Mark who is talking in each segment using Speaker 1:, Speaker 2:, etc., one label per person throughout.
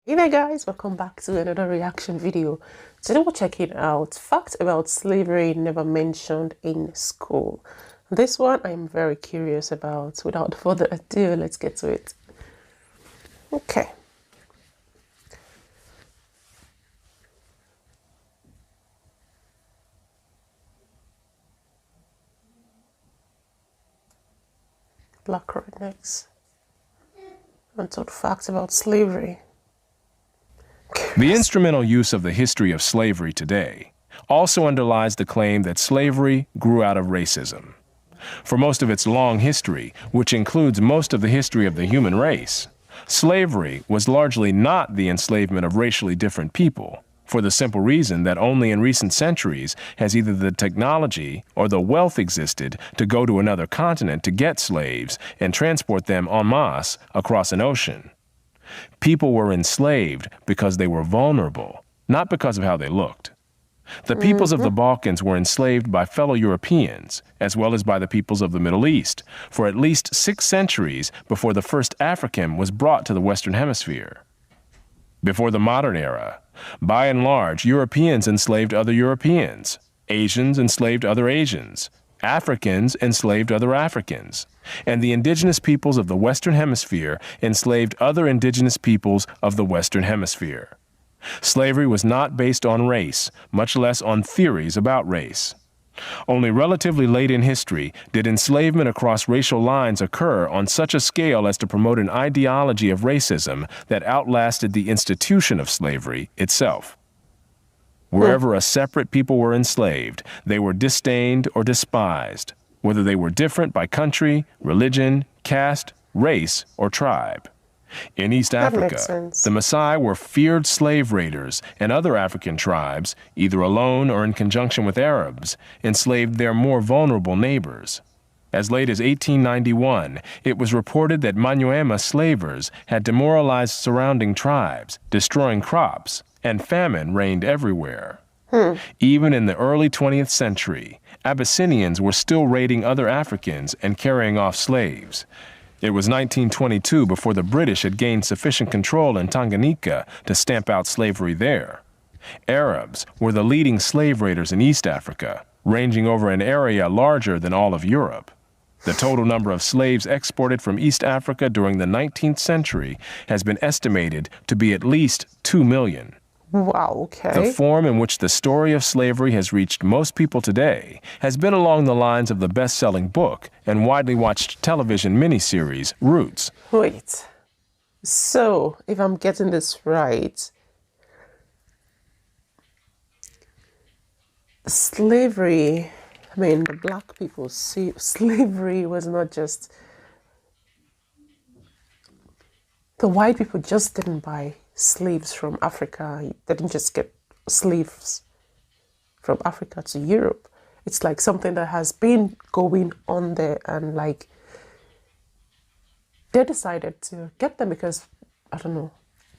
Speaker 1: Hey there guys, welcome back to another reaction video. Today we're checking out facts about slavery never mentioned in school. This one I'm very curious about. Without further ado, let's get to it. Okay. Black rednecks. Untold facts about slavery.
Speaker 2: The instrumental use of the history of slavery today also underlies the claim that slavery grew out of racism. For most of its long history, which includes most of the history of the human race, slavery was largely not the enslavement of racially different people, for the simple reason that only in recent centuries has either the technology or the wealth existed to go to another continent to get slaves and transport them en masse across an ocean. People were enslaved because they were vulnerable, not because of how they looked. The peoples of the Balkans were enslaved by fellow Europeans, as well as by the peoples of the Middle East, for at least 6 centuries before the first African was brought to the Western Hemisphere. Before the modern era, by and large, Europeans enslaved other Europeans, Asians enslaved other Asians, Africans enslaved other Africans, and the indigenous peoples of the Western Hemisphere enslaved other indigenous peoples of the Western Hemisphere. Slavery was not based on race, much less on theories about race. Only relatively late in history did enslavement across racial lines occur on such a scale as to promote an ideology of racism that outlasted the institution of slavery itself. Wherever a separate people were enslaved, they were disdained or despised, whether they were different by country, religion, caste, race, or tribe. In East Africa, the Maasai were feared slave raiders, and other African tribes, either alone or in conjunction with Arabs, enslaved their more vulnerable neighbors. As late as 1891, it was reported that Manyuema slavers had demoralized surrounding tribes, destroying crops, and famine reigned everywhere. Even in the early 20th century, Abyssinians were still raiding other Africans and carrying off slaves. It was 1922 before the British had gained sufficient control in Tanganyika to stamp out slavery there. Arabs were the leading slave raiders in East Africa, ranging over an area larger than all of Europe. The total number of slaves exported from East Africa during the 19th century has been estimated to be at least 2 million.
Speaker 1: Wow, okay.
Speaker 2: The form in which the story of slavery has reached most people today has been along the lines of the best-selling book and widely watched television miniseries, Roots.
Speaker 1: Wait. So, if I'm getting this right, slavery, the black people see slavery was not just, the white people just didn't buy slaves from Africa. They didn't just get slaves from Africa to Europe. It's like something that has been going on there, and like they decided to get them because, I don't know,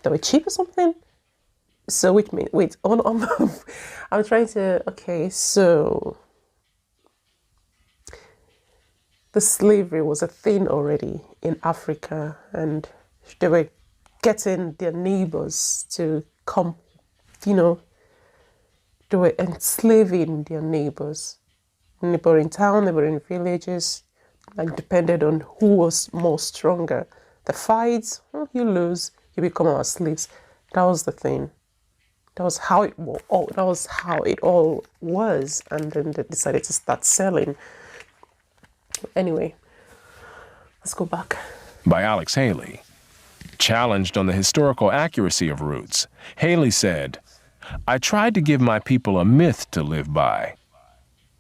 Speaker 1: they were cheap or something. So I'm trying to, okay, so the slavery was a thing already in Africa, and they were getting their neighbors to come, they were enslaving their neighbors. Neighboring town, neighboring villages, like depended on who was more stronger. The fights, you lose, you become our slaves. That was the thing. That was how it all was, and then they decided to start selling. Anyway, let's go back.
Speaker 2: By Alex Haley. Challenged on the historical accuracy of Roots, Haley said, "I tried to give my people a myth to live by.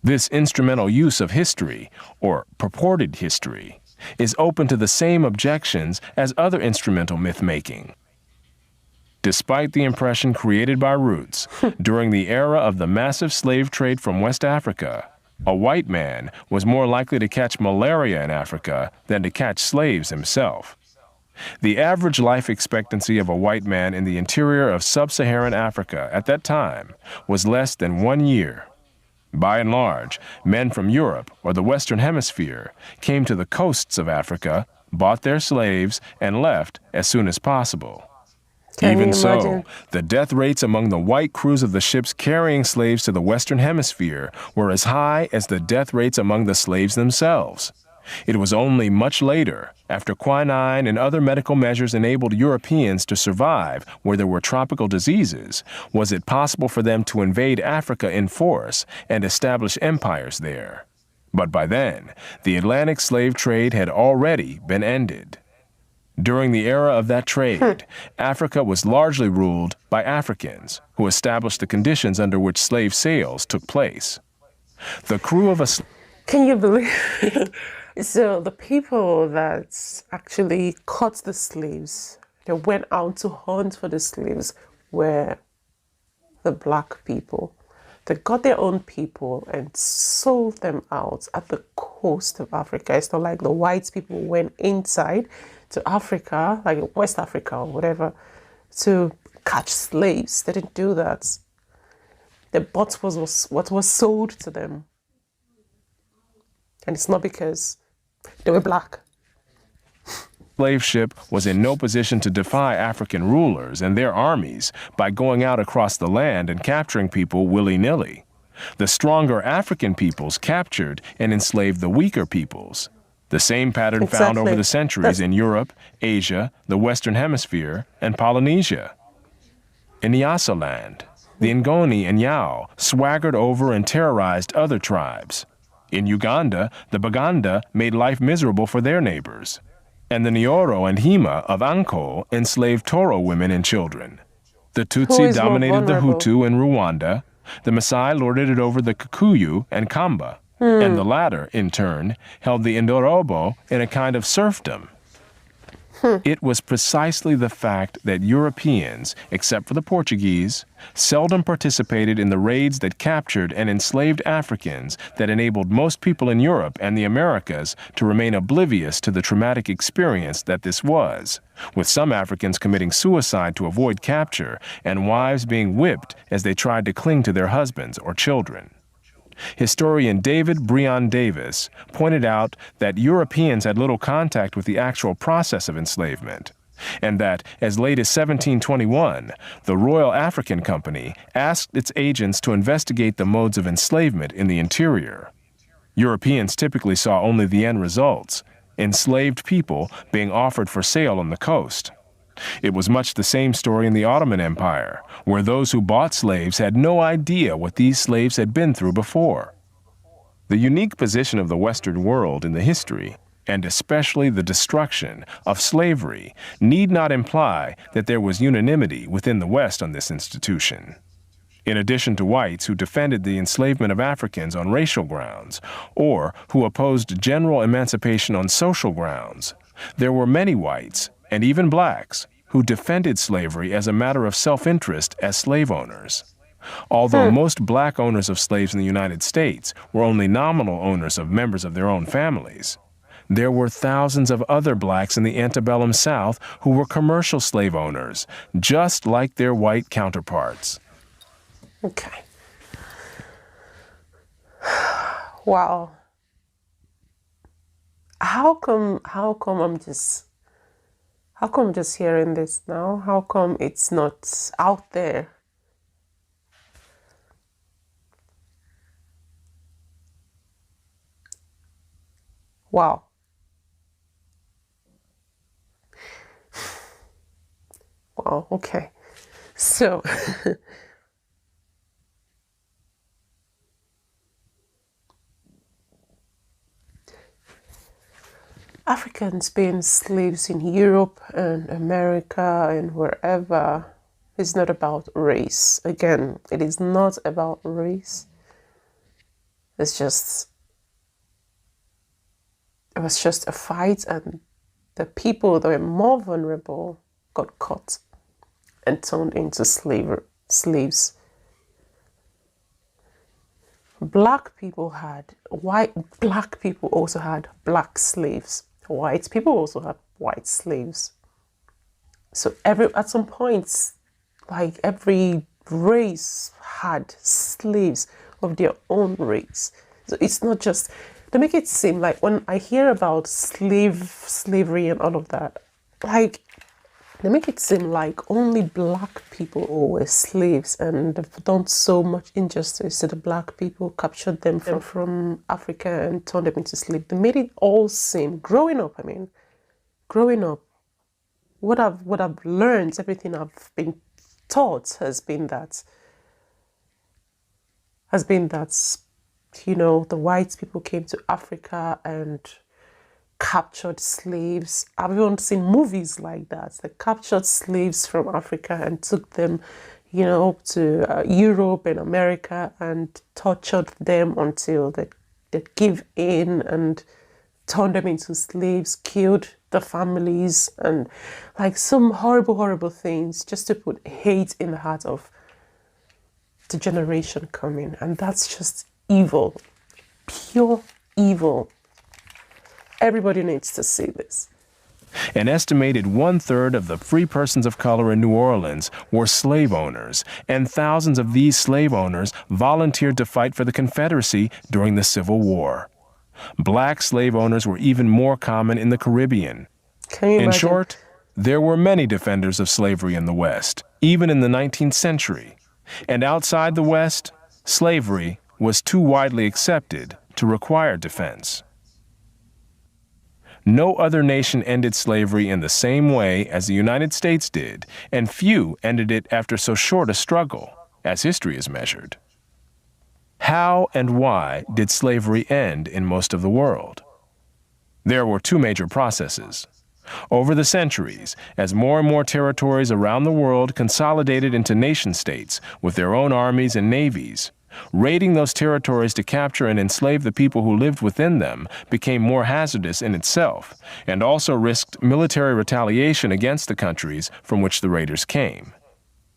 Speaker 2: This instrumental use of history, or purported history, is open to the same objections as other instrumental myth-making. Despite the impression created by Roots, during the era of the massive slave trade from West Africa, a white man was more likely to catch malaria in Africa than to catch slaves himself. The average life expectancy of a white man in the interior of sub-Saharan Africa at that time was less than 1 year. By and large, men from Europe or the Western Hemisphere came to the coasts of Africa, bought their slaves, and left as soon as possible.
Speaker 1: Can you
Speaker 2: Even so,
Speaker 1: imagine?
Speaker 2: the death rates among the white crews of the ships carrying slaves to the Western Hemisphere were as high as the death rates among the slaves themselves. It was only much later, after quinine and other medical measures enabled Europeans to survive where there were tropical diseases, was it possible for them to invade Africa in force and establish empires there. But by then, the Atlantic slave trade had already been ended. During the era of that trade, Africa was largely ruled by Africans, who established the conditions under which slave sales took place. The crew of a
Speaker 1: Can you believe? So the people that actually caught the slaves, they went out to hunt for the slaves, were the black people. They got their own people and sold them out at the coast of Africa. It's not like the white people went inside to Africa, like West Africa or whatever, to catch slaves. They didn't do that. They bought what was sold to them. And it's not because they were black.
Speaker 2: slave ship was in no position to defy African rulers and their armies by going out across the land and capturing people willy-nilly. The stronger African peoples captured and enslaved the weaker peoples. The same pattern found over the centuries in Europe, Asia, the Western Hemisphere, and Polynesia. In Nyasaland, the Ngoni and Yao swaggered over and terrorized other tribes. In Uganda, the Baganda made life miserable for their neighbors. And the Nyoro and Hima of Anko enslaved Toro women and children. The Tutsi dominated the Hutu in Rwanda. The Maasai lorded it over the Kikuyu and Kamba. And the latter, in turn, held the Indorobo in a kind of serfdom. It was precisely the fact that Europeans, except for the Portuguese, seldom participated in the raids that captured and enslaved Africans that enabled most people in Europe and the Americas to remain oblivious to the traumatic experience that this was, with some Africans committing suicide to avoid capture and wives being whipped as they tried to cling to their husbands or children. Historian David Breon Davis pointed out that Europeans had little contact with the actual process of enslavement, and that as late as 1721, the Royal African Company asked its agents to investigate the modes of enslavement in the interior. Europeans typically saw only the end results, enslaved people being offered for sale on the coast. It was much the same story in the Ottoman Empire, where those who bought slaves had no idea what these slaves had been through before. The unique position of the Western world in the history, and especially the destruction of slavery, need not imply that there was unanimity within the West on this institution. In addition to whites who defended the enslavement of Africans on racial grounds, or who opposed general emancipation on social grounds, there were many whites, and even blacks, who defended slavery as a matter of self-interest as slave owners. Although most black owners of slaves in the United States were only nominal owners of members of their own families, there were thousands of other blacks in the antebellum South who were commercial slave owners, just like their white counterparts.
Speaker 1: Okay. Wow. How come I'm just hearing this now? How come it's not out there? Wow. Wow, okay. So, Africans being slaves in Europe and America and wherever is not about race. Again, it is not about race. It was just a fight, and the people that were more vulnerable got caught and turned into slaves. Black people also had black slaves. White people also had white slaves. So at some point, like every race had slaves of their own race. So it's not just, to make it seem like when I hear about slavery and all of that, like They make it seem like only black people were slaves, and they've done so much injustice to the black people, captured them from Africa and turned them into slaves. They made it all seem, growing up, what I've learned, everything I've been taught has been that, the white people came to Africa and captured slaves. I've even seen movies like that. They captured slaves from Africa and took them, to Europe and America and tortured them until they give in and turned them into slaves, killed the families, and like some horrible, horrible things just to put hate in the heart of the generation coming. And that's just evil, pure evil. Everybody needs to see this.
Speaker 2: An estimated 1/3 of the free persons of color in New Orleans were slave owners, and thousands of these slave owners volunteered to fight for the Confederacy during the Civil War. Black slave owners were even more common in the Caribbean.
Speaker 1: Can you imagine?
Speaker 2: In short, there were many defenders of slavery in the West, even in the 19th century. And outside the West, slavery was too widely accepted to require defense. No other nation ended slavery in the same way as the United States did, and few ended it after so short a struggle, as history is measured. How and why did slavery end in most of the world? There were two major processes. Over the centuries, as more and more territories around the world consolidated into nation-states with their own armies and navies, raiding those territories to capture and enslave the people who lived within them became more hazardous in itself, and also risked military retaliation against the countries from which the raiders came.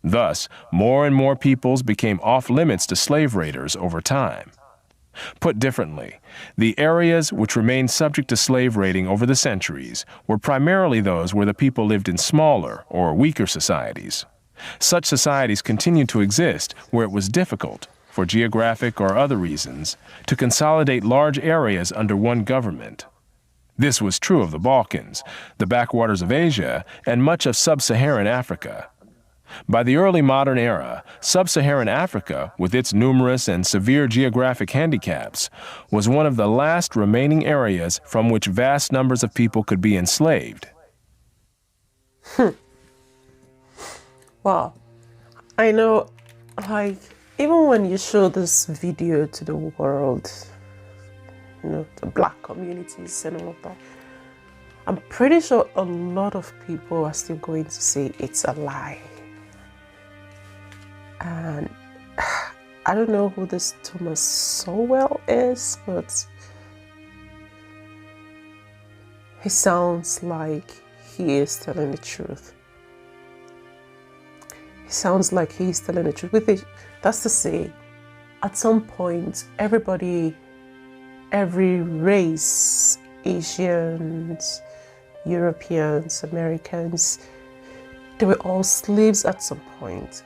Speaker 2: Thus, more and more peoples became off-limits to slave raiders over time. Put differently, the areas which remained subject to slave raiding over the centuries were primarily those where the people lived in smaller or weaker societies. Such societies continued to exist where it was difficult, for geographic or other reasons, to consolidate large areas under one government. This was true of the Balkans, the backwaters of Asia, and much of sub-Saharan Africa. By the early modern era, sub-Saharan Africa, with its numerous and severe geographic handicaps, was one of the last remaining areas from which vast numbers of people could be enslaved.
Speaker 1: Wow. I know, even when you show this video to the world, the black communities and all of that, I'm pretty sure a lot of people are still going to say it's a lie. And I don't know who this Thomas Sowell is, but he sounds like he is telling the truth. He sounds like he's telling the truth. With it, that's to say, at some point, everybody, every race, Asians, Europeans, Americans, they were all slaves at some point.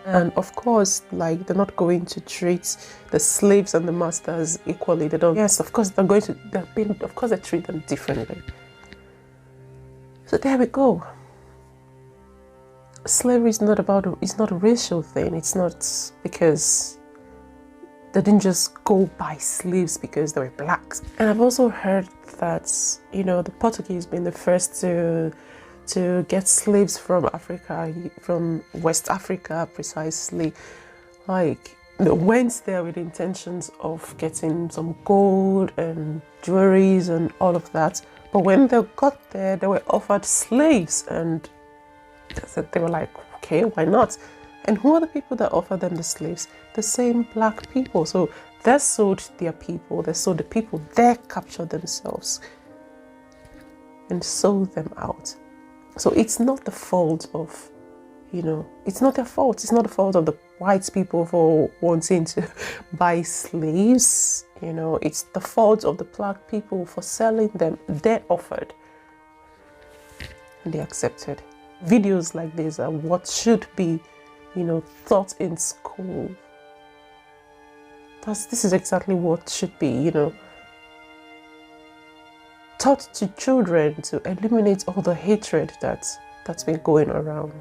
Speaker 1: And of course, they're not going to treat the slaves and the masters equally. They don't. Yes, of course, they treat them differently. So there we go. Slavery is it's not a racial thing. It's not because they didn't just go buy slaves because they were blacks. And I've also heard that, the Portuguese being the first to get slaves from Africa, from West Africa precisely, they went there with intentions of getting some gold and jewelries and all of that. But when they got there, they were offered slaves, and they were like, okay, why not? And who are the people that offered them the slaves? The same black people. So they sold their people, they sold the people they captured themselves and sold them out. So it's not the fault of, it's not their fault. It's not the fault of the white people for wanting to buy slaves. It's the fault of the black people for selling them. They offered and they accepted. Videos like this are what should be, taught in school. This is exactly what should be, taught to children to eliminate all the hatred that's been going around.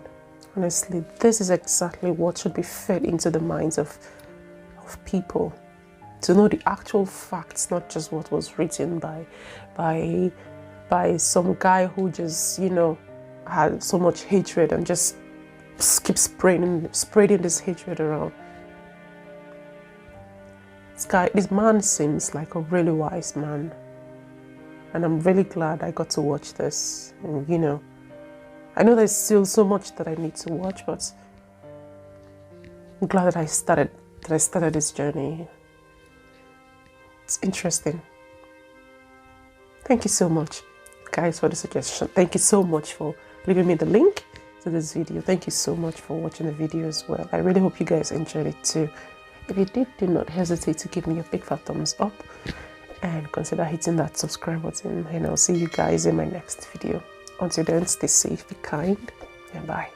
Speaker 1: Honestly, this is exactly what should be fed into the minds of people, to know the actual facts, not just what was written by some guy who just, you know, had so much hatred and just keeps spreading this hatred around. This man seems like a really wise man, and I'm really glad I got to watch this. And you know, I know there's still so much that I need to watch, but I'm glad that I started this journey. It's interesting. Thank you so much, guys, for the suggestion. Thank you so much for leaving me the link to this video. Thank you so much for watching the video as well. I really hope you guys enjoyed it too. If you did, do not hesitate to give me a big fat thumbs up and consider hitting that subscribe button, and I'll see you guys in my next video. Until then, stay safe, be kind, and bye.